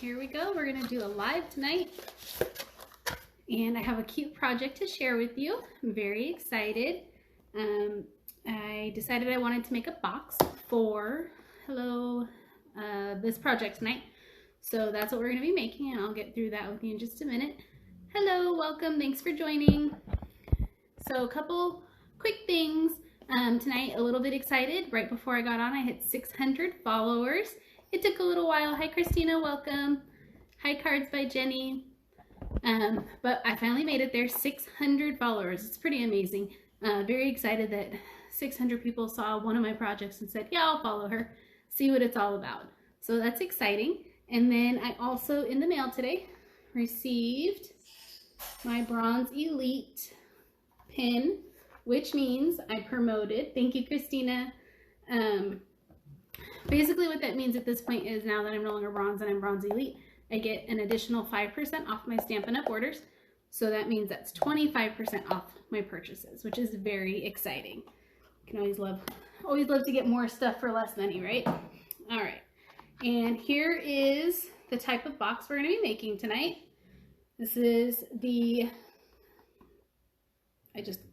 here we go. We're gonna do a live tonight, and I have a cute project to share with you. I'm very excited. I decided I wanted to make a box for this project tonight. So that's what we're gonna be making, and I'll get through that with you in just a minute. Hello, welcome, thanks for joining. So a couple quick things. Tonight, a little bit excited. Right before I got on, I hit 600 followers. It took a little while. Hi, Christina, welcome. Hi, Cards by Jenny. But I finally made it there, 600 followers. It's pretty amazing. Very excited that 600 people saw one of my projects and said, yeah, I'll follow her, see what it's all about. So that's exciting. And then I also, in the mail today, received my Bronze Elite pin, which means I promoted. Thank you, Christina. Basically what that means at this point is now that I'm no longer bronze and I'm Bronze Elite, I get an additional 5% off my Stampin' Up orders. So that means that's 25% off my purchases, which is very exciting. You can always love to get more stuff for less money, right? All right, and here is the type of box we're gonna be making tonight. This is the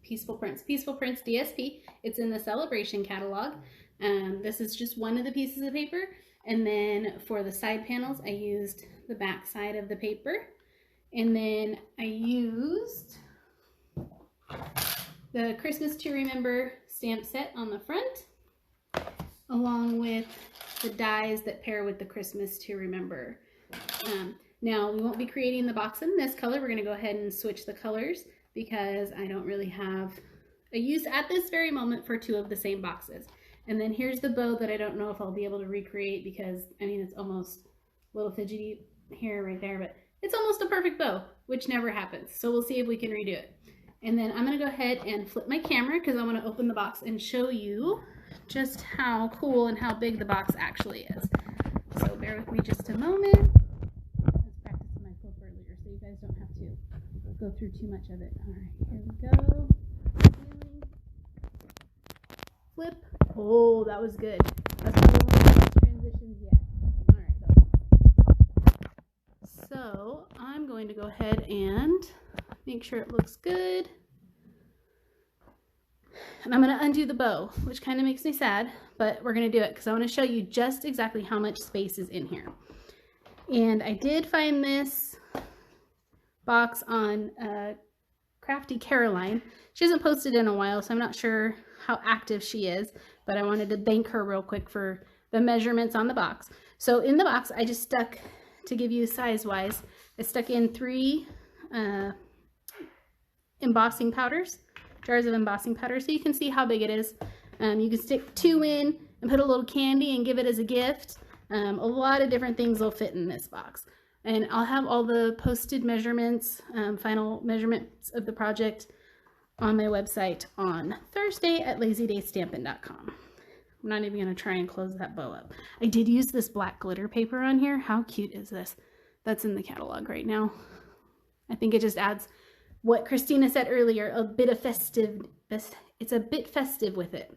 Peaceful Prints DSP. It's in the Sale-a-bration catalog. This is just one of the pieces of paper. And then for the side panels, I used the back side of the paper. And then I used the Christmas to Remember stamp set on the front, along with the dies that pair with the Christmas to Remember. Now, we won't be creating the box in this color. We're going to go ahead and switch the colors because I don't really have a use at this very moment for two of the same boxes. And then here's the bow that I don't know if I'll be able to recreate because, I mean, it's almost a little fidgety here right there, but it's almost a perfect bow, which never happens. So we'll see if we can redo it. And then I'm going to go ahead and flip my camera because I want to open the box and show you just how cool and how big the box actually is. So bear with me just a moment. I was practicing my flip earlier so you guys don't have to go through too much of it. All right, here we go. Flip. Oh, that was good. That's probably one of the best transitions yet. All right, so I'm going to go ahead and make sure it looks good. And I'm going to undo the bow, which kind of makes me sad, but we're going to do it because I want to show you just exactly how much space is in here. And I did find this box on Crafty Caroline. She hasn't posted in a while, so I'm not sure how active she is, but I wanted to thank her real quick for the measurements on the box. So in the box, I just stuck, to give you size-wise, I stuck in 3 embossing powders, jars of embossing powder, so you can see how big it is. You can stick 2 in and put a little candy and give it as a gift. A lot of different things will fit in this box. And I'll have all the posted measurements, final measurements of the project on my website on Thursday at lazydaystampin.com. I'm not even going to try and close that bow up. I did use this black glitter paper on here. How cute is this? That's in the catalog right now. I think it just adds what Christina said earlier, a bit of festive. It's a bit festive with it.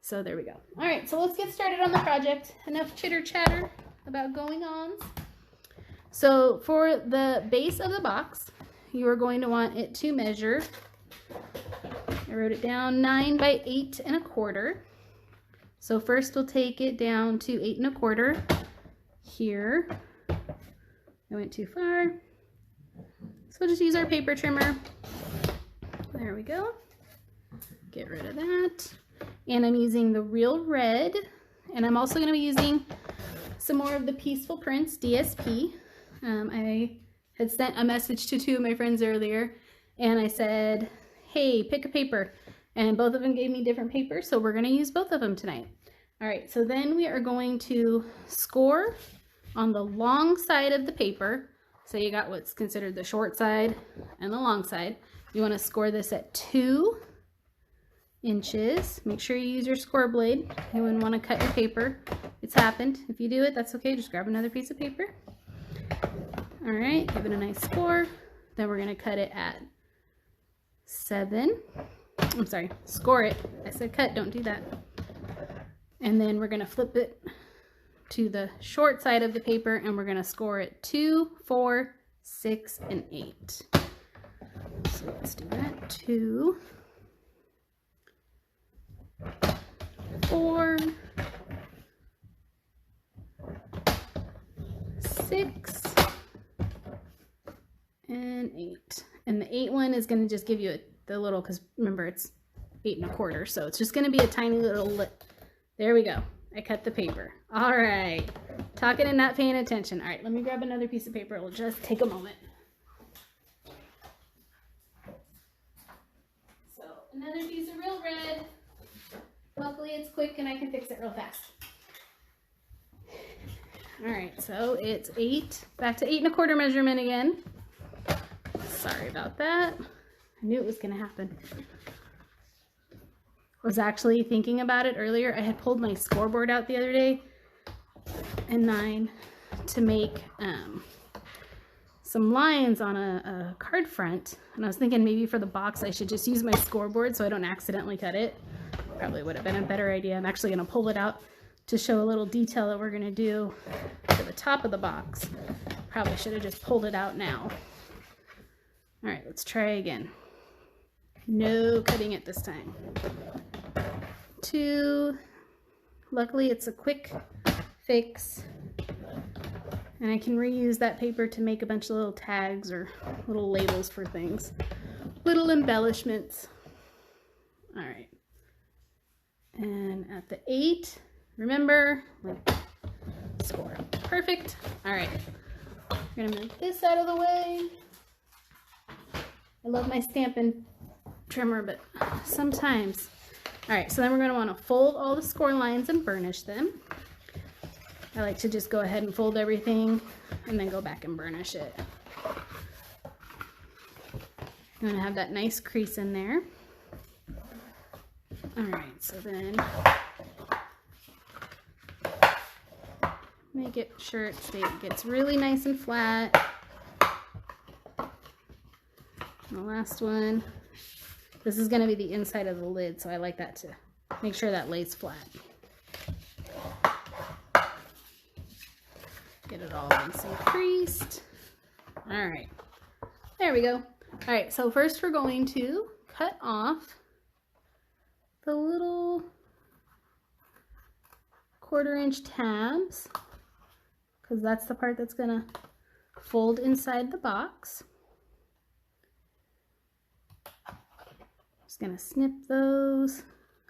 So there we go. All right, so let's get started on the project. Enough chitter chatter about going on. So for the base of the box, you are going to want it to measure, I wrote it down, 9 by 8 1/4. So first we'll take it down to 8 1/4 here. I went too far. So we'll just use our paper trimmer. There we go. Get rid of that. And I'm using the Real Red. And I'm also going to be using some more of the Peaceful Prints DSP. I had sent a message to 2 of my friends earlier, and I said, hey, pick a paper. And both of them gave me different papers, so we're going to use both of them tonight. All right, so then we are going to score on the long side of the paper. So you got what's considered the short side and the long side. You want to score this at 2 inches. Make sure you use your score blade. You wouldn't want to cut your paper. It's happened. If you do it, that's okay. Just grab another piece of paper. All right, give it a nice score. Then we're going to cut it at 7. I'm sorry, score it. I said cut, don't do that. And then we're going to flip it to the short side of the paper, and we're going to score it 2, 4, 6, and 8. So let's do that. 2, 4, 6, and 8. And the 8 one is going to just give you the little, because remember it's 8 1/4, so it's just going to be a tiny little lip. There we go. I cut the paper. All right. Talking and not paying attention. All right, let me grab another piece of paper. It'll just take a moment. So another piece of real red. Luckily it's quick and I can fix it real fast. All right, so it's 8, back to 8 1/4 measurement again. Sorry about that. I knew it was gonna happen. I was actually thinking about it earlier. I had pulled my scoreboard out the other day in 9 to make some lines on a card front. And I was thinking maybe for the box I should just use my scoreboard so I don't accidentally cut it. Probably would have been a better idea. I'm actually gonna pull it out to show a little detail that we're gonna do to the top of the box. Probably should have just pulled it out now. All right, let's try again. No cutting it this time. 2, luckily it's a quick fix, and I can reuse that paper to make a bunch of little tags or little labels for things, little embellishments. All right, and at the 8, remember, score. Perfect. All right, we're gonna move this out of the way. I love my Stampin' trimmer, but sometimes. All right, so then we're going to want to fold all the score lines and burnish them. I like to just go ahead and fold everything and then go back and burnish it. I'm going to have that nice crease in there. All right, so then make it sure it gets really nice and flat. And the last one. This is going to be the inside of the lid, so I like that to make sure that lays flat. Get it all nice and creased. All right, there we go. All right, so first we're going to cut off the little 1/4 inch tabs, because that's the part that's going to fold inside the box. Just gonna snip those.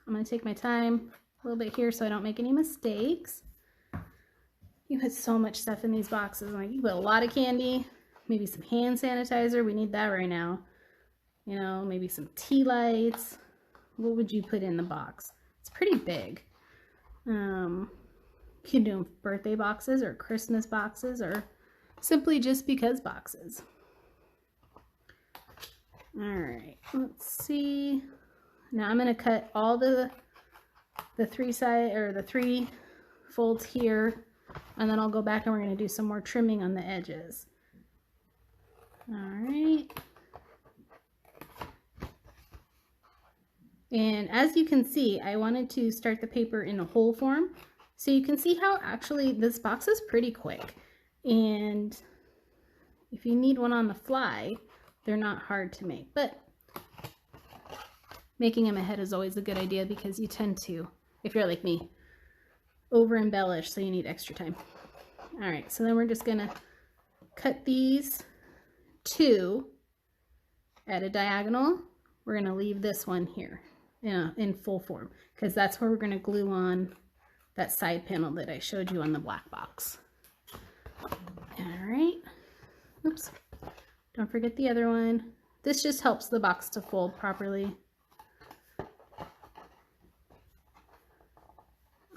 I'm gonna take my time a little bit here so I don't make any mistakes. You put so much stuff in these boxes. Like, you put a lot of candy, maybe some hand sanitizer. We need that right now. You know, maybe some tea lights. What would you put in the box? It's pretty big. You can do birthday boxes or Christmas boxes or simply just because boxes. All right, let's see. Now I'm going to cut all the 3 folds here, and then I'll go back and we're going to do some more trimming on the edges. All right. And as you can see, I wanted to start the paper in a whole form. So you can see how actually this box is pretty quick. And if you need one on the fly, they're not hard to make, but making them ahead is always a good idea because you tend to, if you're like me, over embellish, so you need extra time. All right, so then we're just gonna cut these 2 at a diagonal. We're gonna leave this one here in full form because that's where we're gonna glue on that side panel that I showed you on the black box. All right, oops. Don't forget the other one. This just helps the box to fold properly.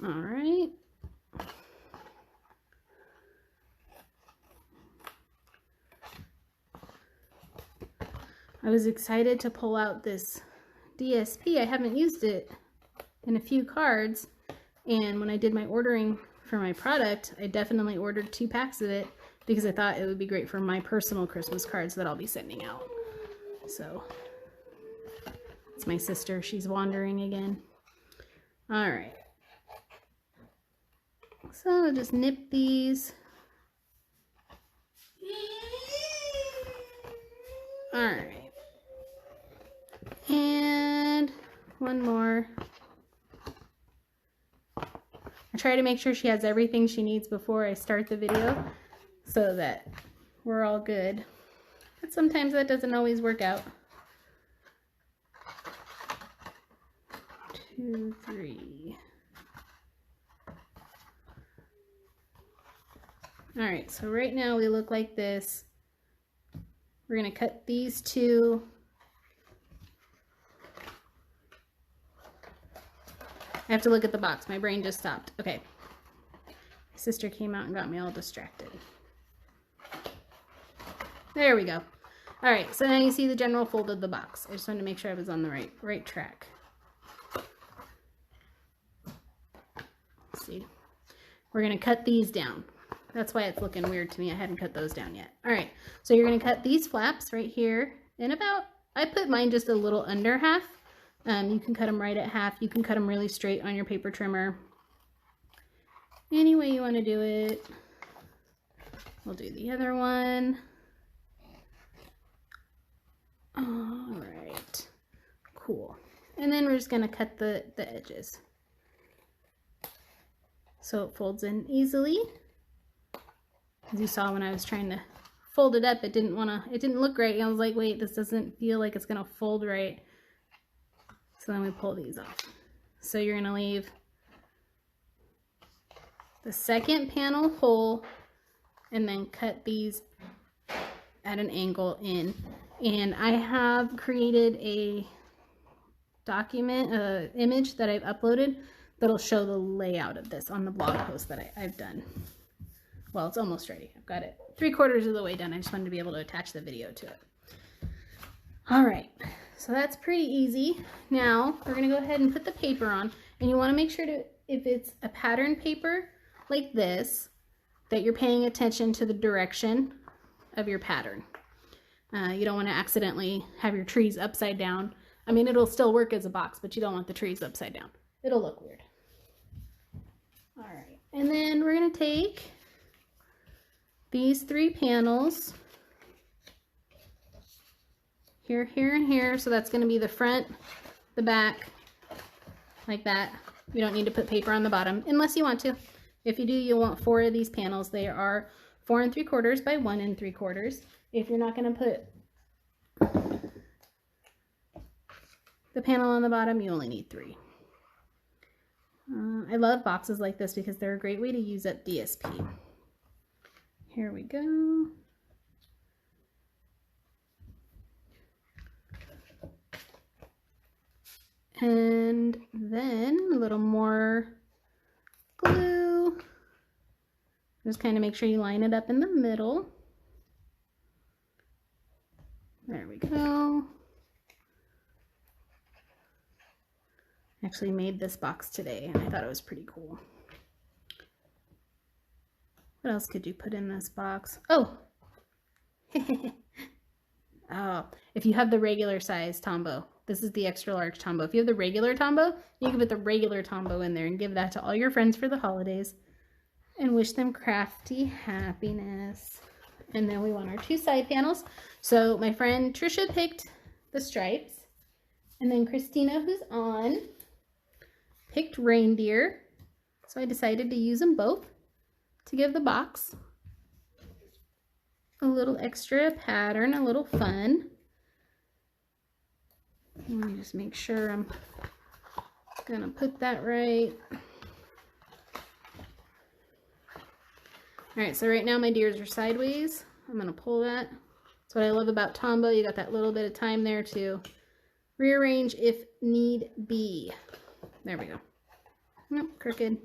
All right. I was excited to pull out this DSP. I haven't used it in a few cards, and when I did my ordering for my product, I definitely ordered 2 packs of it because I thought it would be great for my personal Christmas cards that I'll be sending out. So it's my sister, she's wandering again. All right, So I'll just nip these. All right. And one more. I try to make sure she has everything she needs before I start the video so that we're all good. But sometimes that doesn't always work out. 2, 3. All right, so right now we look like this. We're gonna cut these two. I have to look at the box. My brain just stopped. Okay. My sister came out and got me all distracted. There we go. All right, so now you see the general fold of the box. I just wanted to make sure I was on the right track. Let's see. We're gonna cut these down. That's why it's looking weird to me. I hadn't cut those down yet. All right, so you're gonna cut these flaps right here in about, I put mine just a little under half. You can cut them right at half. You can cut them really straight on your paper trimmer. Any way you wanna do it. We'll do the other one. All right, cool. And then we're just gonna cut the edges. So it folds in easily. As you saw when I was trying to fold it up, it didn't look right. I was like, wait, this doesn't feel like it's gonna fold right. So then we pull these off. So you're gonna leave the second panel whole and then cut these at an angle in. And I have created a document, image that I've uploaded that'll show the layout of this on the blog post that I've done. Well, it's almost ready. I've got it 3/4 of the way done. I just wanted to be able to attach the video to it. All right, so that's pretty easy. Now we're gonna go ahead and put the paper on, and you wanna make sure to, if it's a pattern paper like this, that you're paying attention to the direction of your pattern. You don't wanna accidentally have your trees upside down. I mean, it'll still work as a box, but you don't want the trees upside down. It'll look weird. All right, and then we're gonna take these 3 panels, here, here, and here. So that's going to be the front, the back, like that. You don't need to put paper on the bottom unless you want to. If you do, you'll want 4 of these panels. They are 4 3/4 by 1 3/4. If you're not going to put the panel on the bottom, you only need 3. I love boxes like this because they're a great way to use up DSP. Here we go. And then a little more glue. Just kind of make sure you line it up in the middle. There we go. Actually made this box today and I thought it was pretty cool. What else could you put in this box? Oh, oh, if you have the regular size Tombow, this is the extra large Tombow. If you have the regular Tombow, you can put the regular Tombow in there and give that to all your friends for the holidays and wish them crafty happiness. And then we want our 2 side panels. So my friend Trisha picked the stripes, and then Christina, who's on, picked reindeer. So I decided to use them both to give the box a little extra pattern, a little fun. Let me just make sure I'm gonna put that right. All right, so right now my deers are sideways. I'm gonna pull that. That's what I love about Tombow. You got that little bit of time there to rearrange if need be. There we go. Nope, crooked.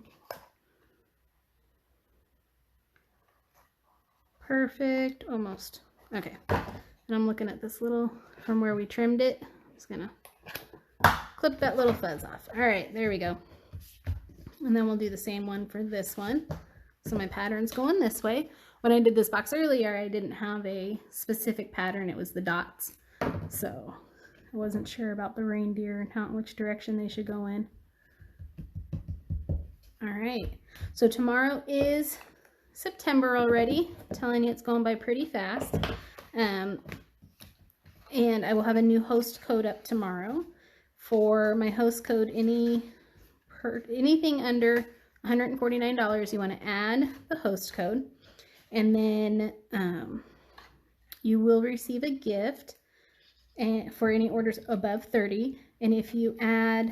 Perfect, almost. Okay, and I'm looking at this little, from where we trimmed it. I'm just gonna clip that little fuzz off. All right, there we go. And then we'll do the same one for this one. So my pattern's going this way. When I did this box earlier, I didn't have a specific pattern. It was the dots. So I wasn't sure about the reindeer and which direction they should go in. All right, so tomorrow is September already. I'm telling you, it's going by pretty fast. And I will have a new host code up tomorrow. For my host code, anything under $149, you want to add the host code, and then you will receive a gift for any orders above 30. And if you have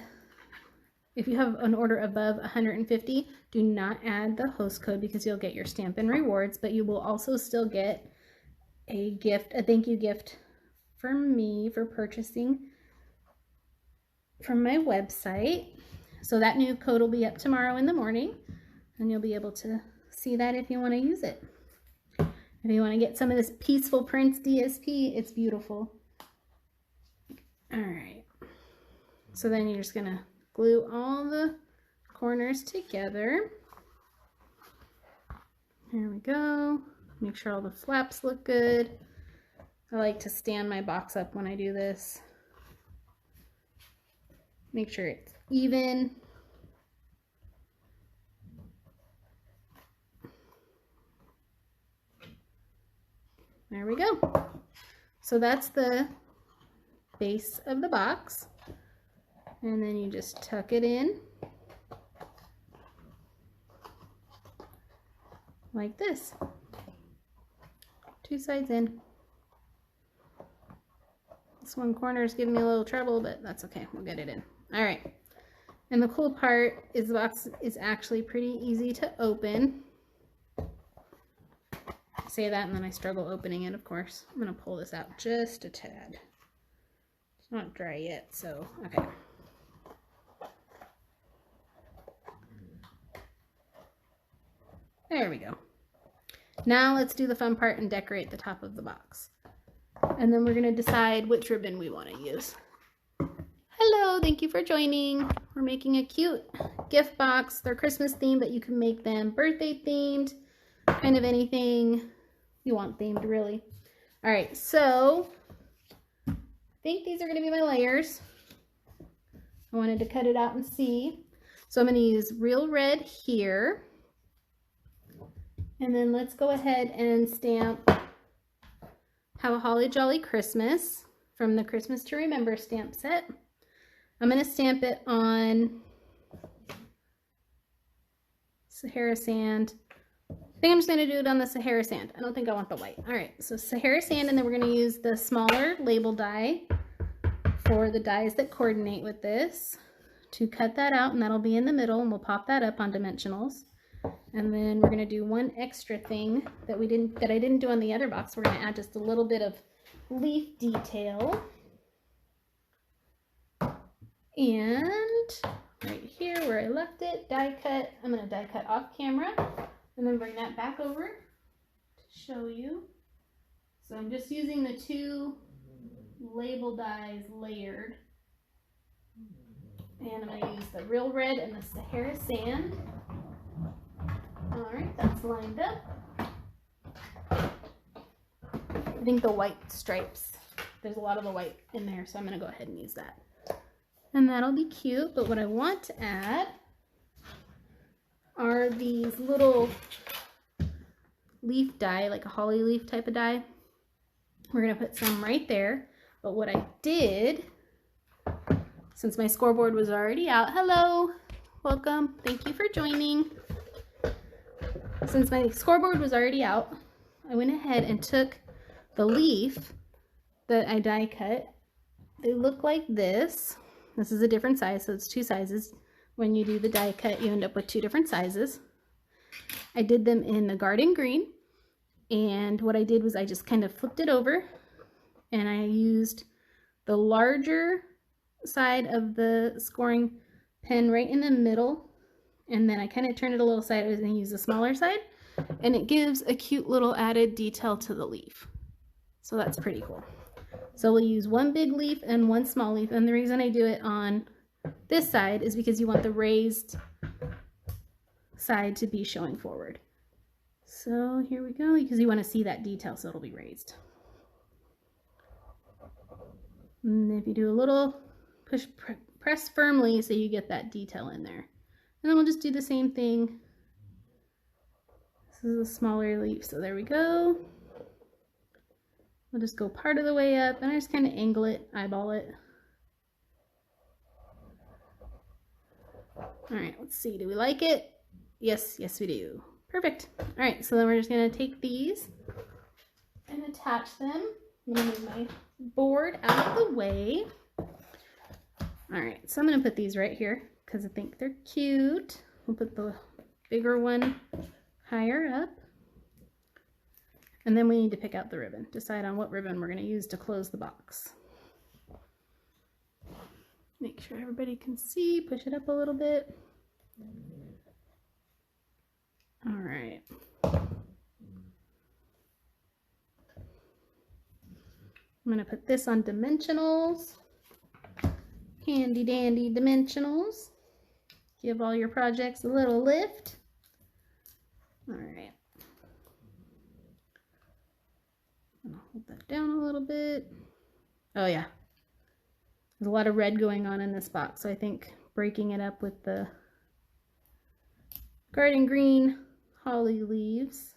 an order above 150, do not add the host code because you'll get your Stampin' Rewards, but you will also still get a thank you gift from me for purchasing from my website. So that new code will be up tomorrow in the morning, and you'll be able to see that if you want to use it. If you want to get some of this Peaceful Prints DSP, it's beautiful. All right. So then you're just going to glue all the corners together. Here we go. Make sure all the flaps look good. I like to stand my box up when I do this. Make sure it's even. There we go. So that's the base of the box. And then you just tuck it in like this. Two sides in. This one corner is giving me a little trouble, but that's okay. We'll get it in. All right. And the cool part is the box is actually pretty easy to open. I say that and then I struggle opening it, of course. I'm going to pull this out just a tad. It's not dry yet, so okay. There we go. Now let's do the fun part and decorate the top of the box. And then we're going to decide which ribbon we want to use. Hello, thank you for joining. We're making a cute gift box. They're Christmas themed, but you can make them birthday themed, kind of anything you want themed, really. All right, so I think these are going to be my layers. I wanted to cut it out and see. So I'm going to use real red here. And then let's go ahead and stamp Have a Holly Jolly Christmas from the Christmas to Remember stamp set. I'm going to stamp it on Sahara Sand. I think I'm just going to do it on the Sahara Sand. I don't think I want the white. All right, so Sahara Sand, and then we're going to use the smaller label die for the dies that coordinate with this to cut that out, and that'll be in the middle, and we'll pop that up on dimensionals. And then we're going to do one extra thing that I didn't do on the other box. We're going to add just a little bit of leaf detail. And right here where I left it, die cut. I'm going to die cut off camera and then bring that back over to show you. So I'm just using the two label dies layered. And I'm going to use the real red and the Sahara Sand. All right, that's lined up. I think the white stripes, there's a lot of the white in there, so I'm going to go ahead and use that. And that'll be cute, but what I want to add are these little leaf die, like a holly leaf type of die. We're going to put some right there, but what I did, since my scoreboard was already out, hello, welcome, thank you for joining. Since my scoreboard was already out, I went ahead and took the leaf that I die cut. They look like this. This is a different size, so it's two sizes. When you do the die cut, you end up with two different sizes. I did them in the garden green, and what I did was I just kind of flipped it over, and I used the larger side of the scoring pen right in the middle, and then I kind of turned it a little sideways and use the smaller side, and it gives a cute little added detail to the leaf. So that's pretty cool. So we'll use one big leaf and one small leaf, and the reason I do it on this side is because you want the raised side to be showing forward. So here we go, because you want to see that detail, so it'll be raised. And if you do a little push, press firmly so you get that detail in there. And then we'll just do the same thing. This is a smaller leaf, so there we go. We'll just go part of the way up, and I just kind of angle it, eyeball it. All right, let's see, do we like it? Yes, yes we do. Perfect. All right, so then we're just gonna take these and attach them. I'm gonna move my board out of the way. All right, so I'm gonna put these right here because I think they're cute. We'll put the bigger one higher up. And then we need to pick out the ribbon. Decide on what ribbon we're gonna use to close the box. Make sure everybody can see, push it up a little bit. All right. I'm gonna put this on dimensionals. Handy dandy dimensionals. Give all your projects a little lift. All right. I'm gonna hold that down a little bit. Oh yeah. There's a lot of red going on in this box, so I think breaking it up with the garden green holly leaves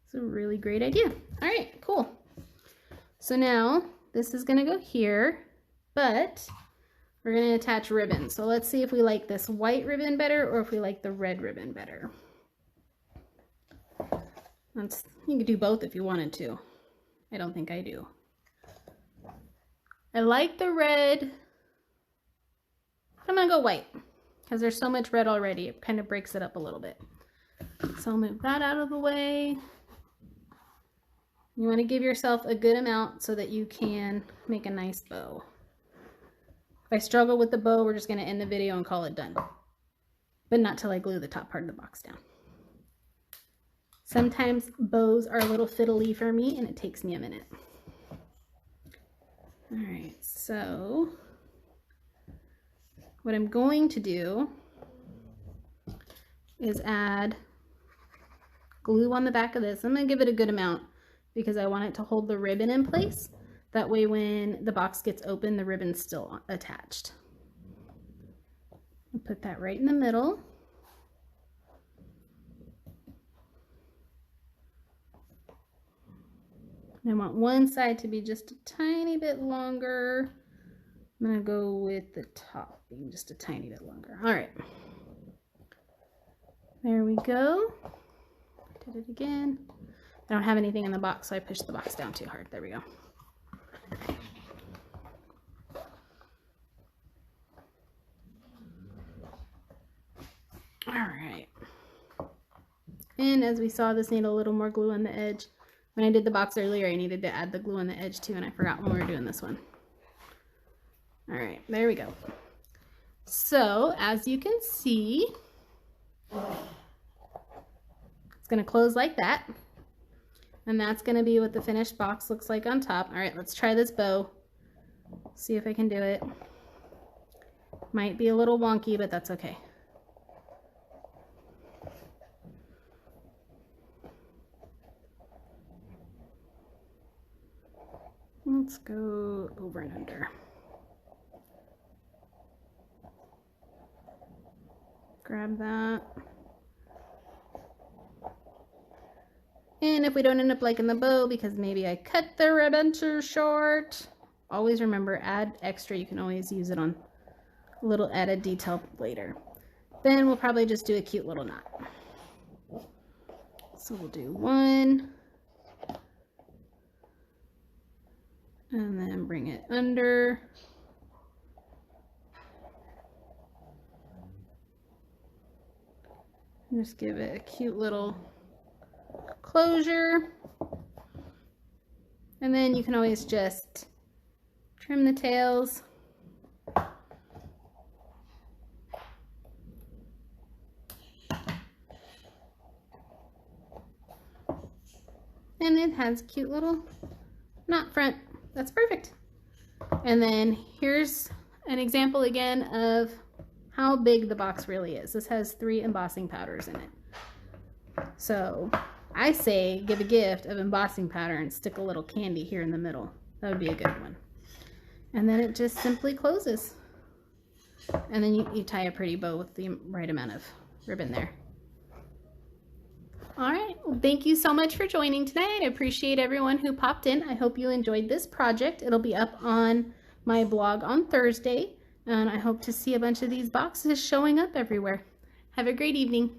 is a really great idea. All right, cool. So now this is gonna go here, but we're gonna attach ribbon. So let's see if we like this white ribbon better or if we like the red ribbon better. You could do both if you wanted to. I don't think I do. I like the red. I'm gonna go white because there's so much red already. It kind of breaks it up a little bit. So I'll move that out of the way. You want to give yourself a good amount so that you can make a nice bow. If I struggle with the bow, we're just going to end the video and call it done. But not till I glue the top part of the box down. Sometimes bows are a little fiddly for me and it takes me a minute. All right, so what I'm going to do is add glue on the back of this. I'm going to give it a good amount because I want it to hold the ribbon in place. That way when the box gets open, the ribbon's still attached. I'll put that right in the middle. And I want one side to be just a tiny bit longer. I'm going to go with the top being just a tiny bit longer. All right. There we go. Did it again. I don't have anything in the box, so I pushed the box down too hard. There we go. All right. And as we saw, this needed a little more glue on the edge. When I did the box earlier, I needed to add the glue on the edge too, and I forgot when we were doing this one. All right, there we go. So as you can see, it's going to close like that. And that's going to be what the finished box looks like on top. All right, let's try this bow. See if I can do it. Might be a little wonky, but that's okay. Let's go over and under. Grab that. And if we don't end up liking the bow because maybe I cut the ribbon too short, always remember, add extra. You can always use it on a little added detail later. Then we'll probably just do a cute little knot. So we'll do one. And then bring it under. And just give it a cute little closure. And then you can always just trim the tails. And it has a cute little knot front. That's perfect. And then here's an example again of how big the box really is. This has 3 embossing powders in it. So I say give a gift of embossing powder and stick a little candy here in the middle. That would be a good one. And then it just simply closes. And then you tie a pretty bow with the right amount of ribbon there. All right, well, thank you so much for joining tonight. I appreciate everyone who popped in. I hope you enjoyed this project. It'll be up on my blog on Thursday, and I hope to see a bunch of these boxes showing up everywhere. Have a great evening.